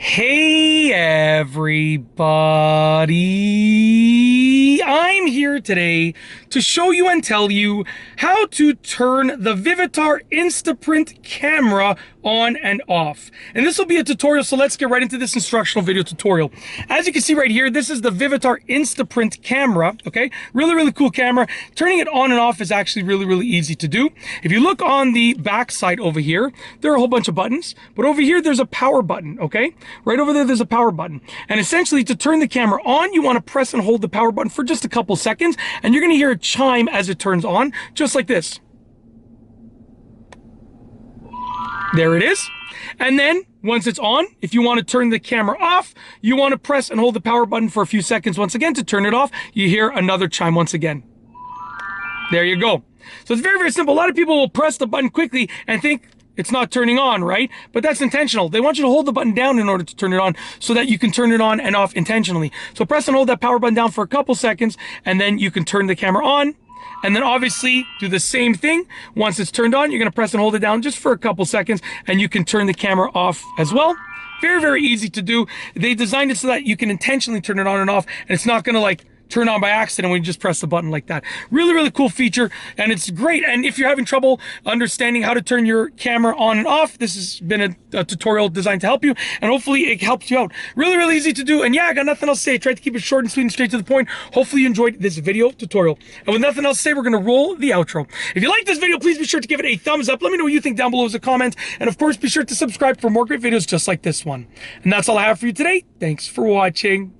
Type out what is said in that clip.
Hey everybody! I'm here today to show you and tell you how to turn the Vivitar Instaprint camera on and off. And this will be a tutorial, so let's get right into this instructional video tutorial. As you can see right here, this is the Vivitar Instaprint camera, okay? Really cool camera. Turning it on and off is actually really easy to do. If you look on the back side over here, there are a whole bunch of buttons, but over here there's a power button, okay? Right over there's a power button. And essentially to turn the camera on, you want to press and hold the power button for just a couple seconds, and you're going to hear a chime as it turns on, just like this. There it is. And then once it's on, if you want to turn the camera off, you want to press and hold the power button for a few seconds once again to turn it off. You hear another chime once again. There you go. So it's very simple. A lot of people will press the button quickly and think it's not turning on, right? But that's intentional. They want you to hold the button down in order to turn it on so that you can turn it on and off intentionally. So press and hold that power button down for a couple seconds, and then you can turn the camera on. And then obviously do the same thing. Once it's turned on, you're going to press and hold it down just for a couple seconds, and you can turn the camera off as well. Very easy to do. They designed it so that you can intentionally turn it on and off, and it's not going to like turn on by accident when you just press the button like that. Really cool feature, and it's great. And if you're having trouble understanding how to turn your camera on and off, this has been a tutorial designed to help you, and hopefully it helps you out. Really easy to do. And yeah, I got nothing else to say. I tried to keep it short and sweet and straight to the point. Hopefully you enjoyed this video tutorial. And with nothing else to say, we're going to roll the outro. If you like this video, please be sure to give it a thumbs up. Let me know what you think down below as a comment. And of course, be sure to subscribe for more great videos just like this one. And that's all I have for you today. Thanks for watching.